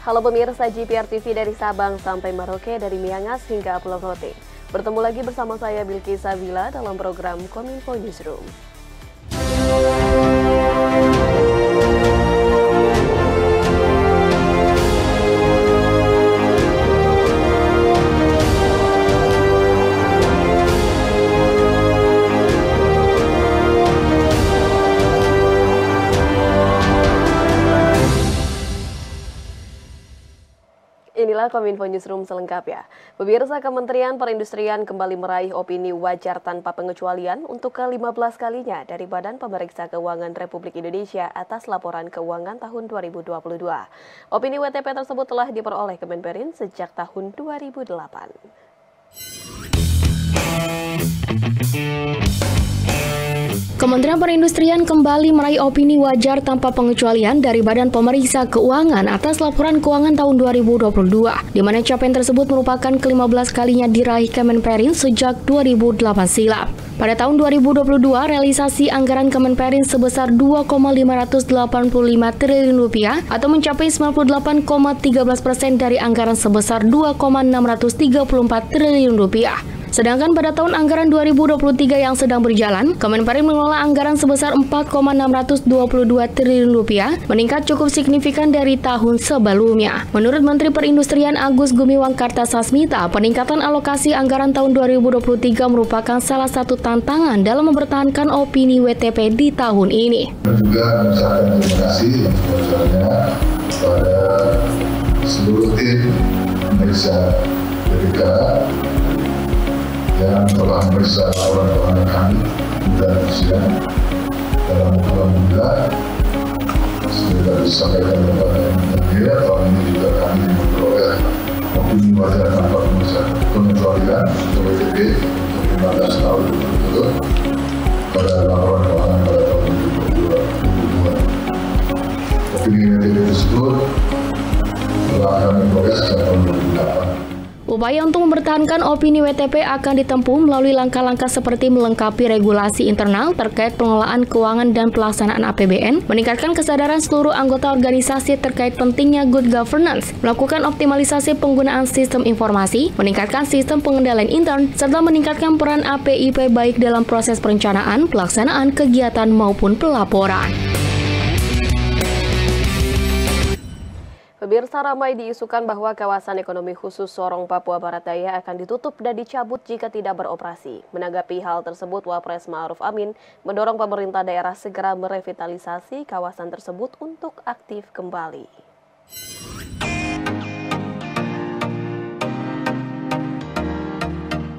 Halo pemirsa GPR TV dari Sabang sampai Merauke, dari Miangas hingga Pulau Rote. Bertemu lagi bersama saya Bilqis Sabila dalam program Kominfo Newsroom. Inilah Kominfo Newsroom selengkapnya. Pemirsa, Kementerian Perindustrian kembali meraih opini wajar tanpa pengecualian untuk ke-15 kalinya dari Badan Pemeriksa Keuangan Republik Indonesia atas laporan keuangan tahun 2022. Opini WTP tersebut telah diperoleh Kemenperin sejak tahun 2008. Kementerian Perindustrian kembali meraih opini wajar tanpa pengecualian dari Badan Pemeriksa Keuangan atas laporan keuangan tahun 2022, di mana capaian tersebut merupakan ke-15 kalinya diraih Kemenperin sejak 2008 silam. Pada tahun 2022, realisasi anggaran Kemenperin sebesar 2,585 triliun rupiah atau mencapai 98,13% dari anggaran sebesar 2,634 triliun rupiah. Sedangkan pada tahun anggaran 2023 yang sedang berjalan, Kemenperin mengelola anggaran sebesar 4,622 triliun rupiah, meningkat cukup signifikan dari tahun sebelumnya. Menurut Menteri Perindustrian Agus Gumiwang Kartasasmita, peningkatan alokasi anggaran tahun 2023 merupakan salah satu tantangan dalam mempertahankan opini WTP di tahun ini. Juga mengucapkan terima kasih sebesarnya kepada seluruh tim pemeriksa BPK yang telah memeriksa laporan keuangan kami dan sidang dalam alhamdulillah sudah disampaikan kepada media. Tahun ini juga kami memperoleh opini wajar tanpa pengecualian untuk WTP untuk 15 tahun berturut-turut pada laporan keuangan pada tahun 2022. Opini WTP tersebut telah kami peroleh sejak tahun 2008. Upaya untuk mempertahankan opini WTP akan ditempuh melalui langkah-langkah seperti melengkapi regulasi internal terkait pengelolaan keuangan dan pelaksanaan APBN, meningkatkan kesadaran seluruh anggota organisasi terkait pentingnya good governance, melakukan optimalisasi penggunaan sistem informasi, meningkatkan sistem pengendalian intern, serta meningkatkan peran APIP baik dalam proses perencanaan, pelaksanaan kegiatan maupun pelaporan. Pemirsa, ramai diisukan bahwa kawasan ekonomi khusus Sorong, Papua Barat Daya akan ditutup dan dicabut jika tidak beroperasi. Menanggapi hal tersebut, Wapres Ma'ruf Amin mendorong pemerintah daerah segera merevitalisasi kawasan tersebut untuk aktif kembali.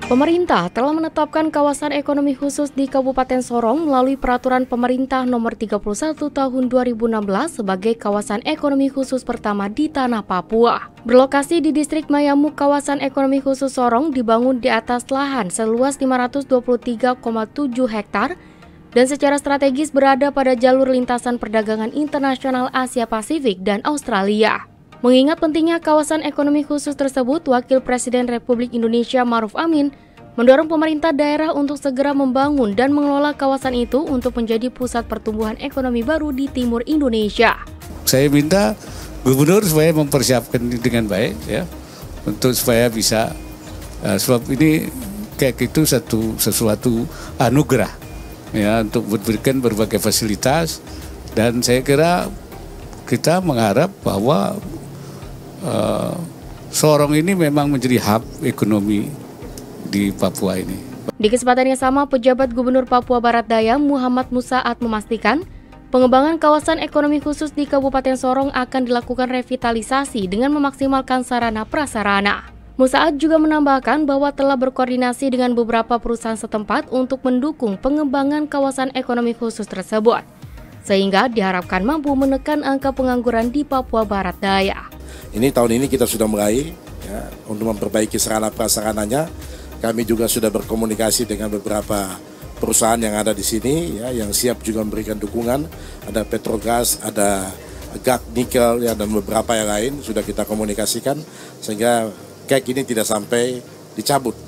Pemerintah telah menetapkan kawasan ekonomi khusus di Kabupaten Sorong melalui Peraturan Pemerintah Nomor 31 Tahun 2016 sebagai kawasan ekonomi khusus pertama di tanah Papua. Berlokasi di distrik Mayamuk, kawasan ekonomi khusus Sorong dibangun di atas lahan seluas 523,7 hektar dan secara strategis berada pada jalur lintasan perdagangan internasional Asia Pasifik dan Australia. Mengingat pentingnya kawasan ekonomi khusus tersebut, Wakil Presiden Republik Indonesia Ma'ruf Amin mendorong pemerintah daerah untuk segera membangun dan mengelola kawasan itu untuk menjadi pusat pertumbuhan ekonomi baru di timur Indonesia. Saya minta gubernur supaya mempersiapkan dengan baik ya, untuk supaya bisa sebab ini kayak itu sesuatu anugerah ya untuk memberikan berbagai fasilitas, dan saya kira kita mengharap bahwa Sorong ini memang menjadi hub ekonomi di Papua ini. Di kesempatan yang sama, pejabat Gubernur Papua Barat Daya Muhammad Musaat memastikan pengembangan kawasan ekonomi khusus di Kabupaten Sorong akan dilakukan revitalisasi dengan memaksimalkan sarana prasarana. Musaat juga menambahkan bahwa telah berkoordinasi dengan beberapa perusahaan setempat untuk mendukung pengembangan kawasan ekonomi khusus tersebut, sehingga diharapkan mampu menekan angka pengangguran di Papua Barat Daya. Ini tahun ini kita sudah meraih ya, untuk memperbaiki sarana prasarananya. Kami juga sudah berkomunikasi dengan beberapa perusahaan yang ada di sini ya, yang siap juga memberikan dukungan. Ada Petrogas, ada GAC Nikel ya, dan beberapa yang lain sudah kita komunikasikan sehingga kayak ini tidak sampai dicabut.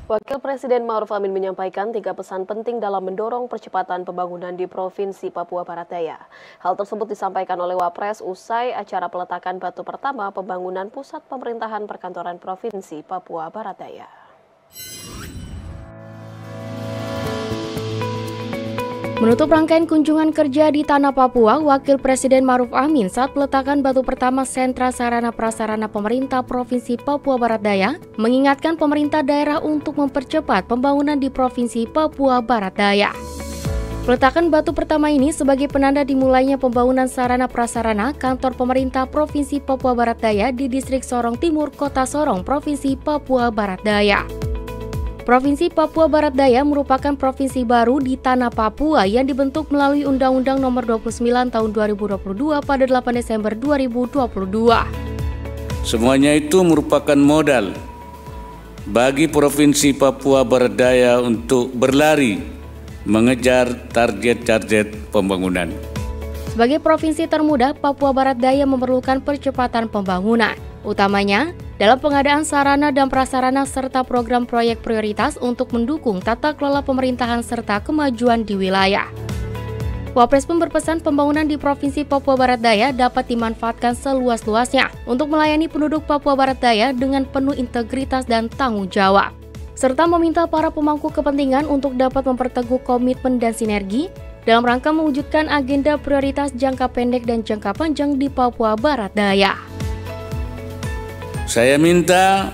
Wakil Presiden Ma'ruf Amin menyampaikan 3 pesan penting dalam mendorong percepatan pembangunan di Provinsi Papua Barat Daya. Hal tersebut disampaikan oleh Wapres usai acara peletakan batu pertama pembangunan Pusat Pemerintahan Perkantoran Provinsi Papua Barat Daya. Menutup rangkaian kunjungan kerja di Tanah Papua, Wakil Presiden Ma'ruf Amin saat peletakan batu pertama Sentra Sarana Prasarana Pemerintah Provinsi Papua Barat Daya mengingatkan pemerintah daerah untuk mempercepat pembangunan di Provinsi Papua Barat Daya. Peletakan batu pertama ini sebagai penanda dimulainya pembangunan sarana prasarana kantor pemerintah Provinsi Papua Barat Daya di Distrik Sorong Timur, Kota Sorong, Provinsi Papua Barat Daya. Provinsi Papua Barat Daya merupakan provinsi baru di Tanah Papua yang dibentuk melalui Undang-Undang Nomor 29 Tahun 2022 pada 8 Desember 2022. Semuanya itu merupakan modal bagi Provinsi Papua Barat Daya untuk berlari mengejar target-target pembangunan. Sebagai provinsi termuda, Papua Barat Daya memerlukan percepatan pembangunan, utamanya dalam pengadaan sarana dan prasarana serta program proyek prioritas untuk mendukung tata kelola pemerintahan serta kemajuan di wilayah. Wapres pun berpesan pembangunan di Provinsi Papua Barat Daya dapat dimanfaatkan seluas-luasnya untuk melayani penduduk Papua Barat Daya dengan penuh integritas dan tanggung jawab, serta meminta para pemangku kepentingan untuk dapat memperteguh komitmen dan sinergi dalam rangka mewujudkan agenda prioritas jangka pendek dan jangka panjang di Papua Barat Daya. Saya minta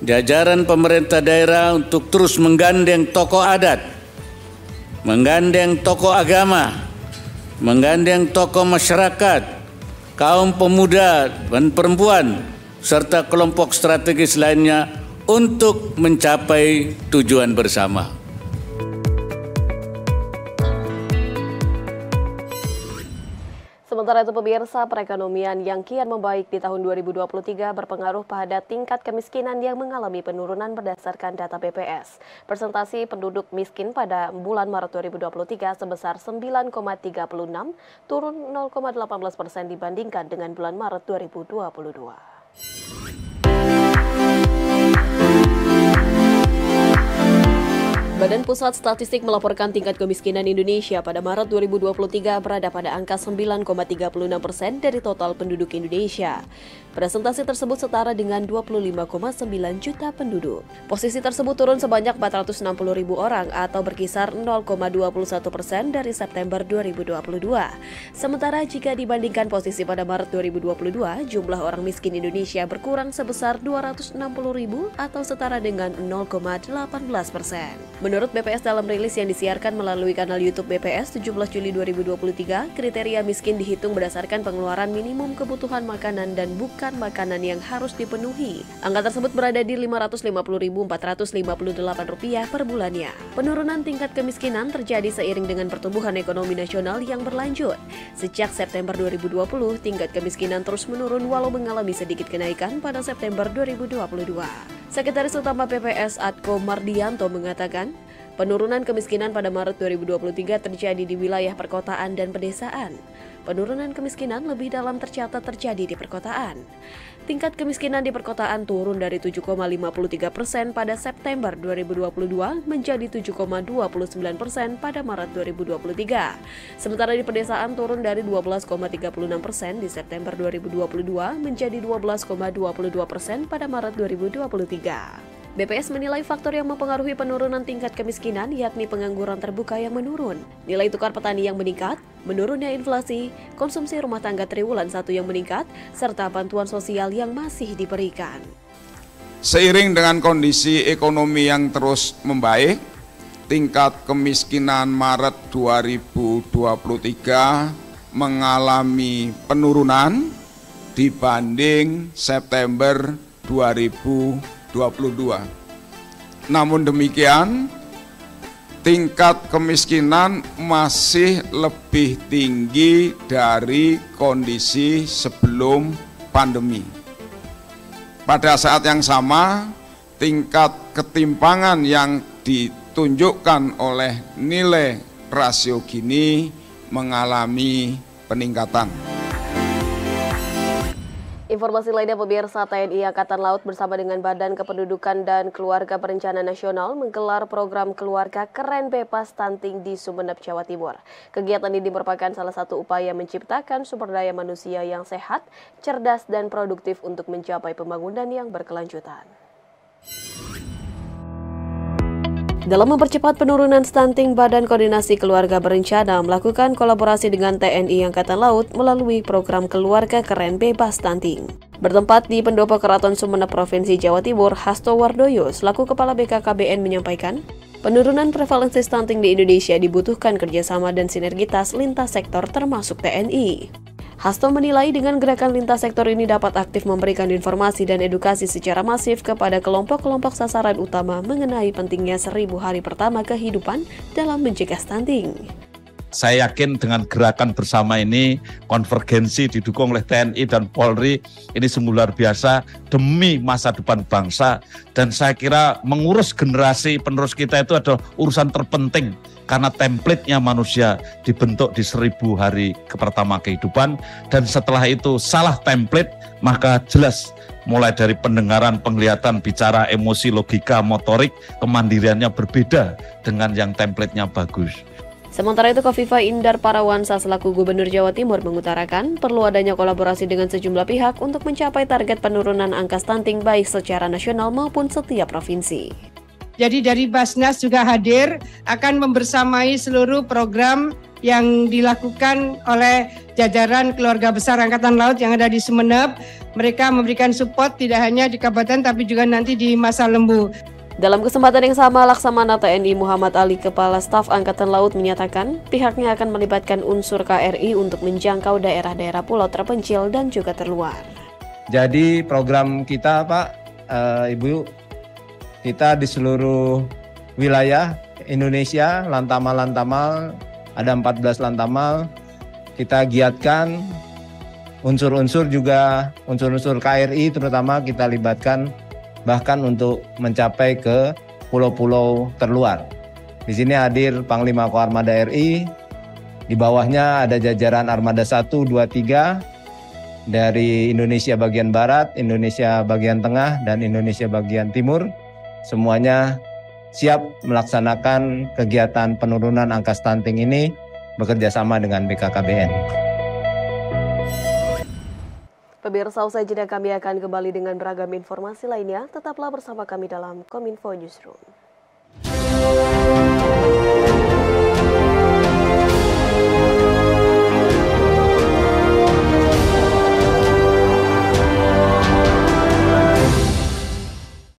jajaran pemerintah daerah untuk terus menggandeng tokoh adat, menggandeng tokoh agama, menggandeng tokoh masyarakat, kaum pemuda dan perempuan, serta kelompok strategis lainnya untuk mencapai tujuan bersama. Sementara itu pemirsa, perekonomian yang kian membaik di tahun 2023 berpengaruh pada tingkat kemiskinan yang mengalami penurunan berdasarkan data BPS. Persentase penduduk miskin pada bulan Maret 2023 sebesar 9,36, turun 0,18% dibandingkan dengan bulan Maret 2022. Badan Pusat Statistik melaporkan tingkat kemiskinan Indonesia pada Maret 2023 berada pada angka 9,36% dari total penduduk Indonesia. Presentasi tersebut setara dengan 25,9 juta penduduk. Posisi tersebut turun sebanyak 460.000 orang atau berkisar 0,21% dari September 2022. Sementara jika dibandingkan posisi pada Maret 2022, jumlah orang miskin Indonesia berkurang sebesar 260.000 atau setara dengan 0,18%. Menurut BPS dalam rilis yang disiarkan melalui kanal YouTube BPS 17 Juli 2023, kriteria miskin dihitung berdasarkan pengeluaran minimum kebutuhan makanan dan bukan makanan yang harus dipenuhi. Angka tersebut berada di Rp550.458 per bulannya. Penurunan tingkat kemiskinan terjadi seiring dengan pertumbuhan ekonomi nasional yang berlanjut. Sejak September 2020, tingkat kemiskinan terus menurun walau mengalami sedikit kenaikan pada September 2022. Sekretaris Utama BPS Atko Mardianto mengatakan, penurunan kemiskinan pada Maret 2023 terjadi di wilayah perkotaan dan pedesaan. Penurunan kemiskinan lebih dalam tercatat terjadi di perkotaan. Tingkat kemiskinan di perkotaan turun dari 7,53% pada September 2022 menjadi 7,29% pada Maret 2023. Sementara di pedesaan turun dari 12,36% di September 2022 menjadi 12,22% pada Maret 2023. BPS menilai faktor yang mempengaruhi penurunan tingkat kemiskinan yakni pengangguran terbuka yang menurun, nilai tukar petani yang meningkat, menurunnya inflasi, konsumsi rumah tangga triwulan 1 yang meningkat, serta bantuan sosial yang masih diberikan. Seiring dengan kondisi ekonomi yang terus membaik, tingkat kemiskinan Maret 2023 mengalami penurunan dibanding September 2022. Namun demikian, tingkat kemiskinan masih lebih tinggi dari kondisi sebelum pandemi. Pada saat yang sama, tingkat ketimpangan yang ditunjukkan oleh nilai rasio Gini mengalami peningkatan. Informasi lainnya, pemirsa, TNI Angkatan Laut bersama dengan Badan Kependudukan dan Keluarga Berencana Nasional menggelar program Keluarga Keren Bebas Stunting di Sumeneb, Jawa Timur. Kegiatan ini merupakan salah satu upaya menciptakan sumber daya manusia yang sehat, cerdas, dan produktif untuk mencapai pembangunan yang berkelanjutan. Dalam mempercepat penurunan stunting, Badan Koordinasi Keluarga Berencana melakukan kolaborasi dengan TNI Angkatan Laut melalui program Keluarga Keren Bebas Stunting. Bertempat di Pendopo Keraton Sumeneb, Provinsi Jawa Timur, Hasto Wardoyo selaku Kepala BKKBN menyampaikan, penurunan prevalensi stunting di Indonesia dibutuhkan kerjasama dan sinergitas lintas sektor termasuk TNI. Hasto menilai dengan gerakan lintas sektor ini dapat aktif memberikan informasi dan edukasi secara masif kepada kelompok-kelompok sasaran utama mengenai pentingnya 1000 hari pertama kehidupan dalam mencegah stunting. Saya yakin dengan gerakan bersama ini, konvergensi didukung oleh TNI dan Polri, ini sungguh luar biasa demi masa depan bangsa. Dan saya kira mengurus generasi penerus kita itu adalah urusan terpenting. Karena template-nya manusia dibentuk di 1000 hari pertama kehidupan. Dan setelah itu salah template, maka jelas mulai dari pendengaran, penglihatan, bicara, emosi, logika, motorik, kemandiriannya berbeda dengan yang template-nya bagus. Sementara itu, Kofifa Indar Parawansa selaku Gubernur Jawa Timur mengutarakan perlu adanya kolaborasi dengan sejumlah pihak untuk mencapai target penurunan angka stunting baik secara nasional maupun setiap provinsi. Jadi dari Basnas juga hadir akan membersamai seluruh program yang dilakukan oleh jajaran keluarga besar Angkatan Laut yang ada di Sumeneb. Mereka memberikan support tidak hanya di kabupaten tapi juga nanti di Masa Lembu. Dalam kesempatan yang sama, Laksamana TNI Muhammad Ali, Kepala Staf Angkatan Laut, menyatakan pihaknya akan melibatkan unsur KRI untuk menjangkau daerah-daerah pulau terpencil dan juga terluar. Jadi program kita, Pak, Ibu, kita di seluruh wilayah Indonesia, lantamal-lantamal, ada 14 lantamal, kita giatkan unsur-unsur juga, unsur-unsur KRI terutama kita libatkan bahkan untuk mencapai ke pulau-pulau terluar. Di sini hadir Panglima Koarmada RI, di bawahnya ada jajaran Armada 1, 2, 3 dari Indonesia bagian Barat, Indonesia bagian Tengah, dan Indonesia bagian Timur. Semuanya siap melaksanakan kegiatan penurunan angka stunting ini bekerja sama dengan BKKBN. Pemirsa, usai jeda kami akan kembali dengan beragam informasi lainnya. Tetaplah bersama kami dalam Kominfo Newsroom.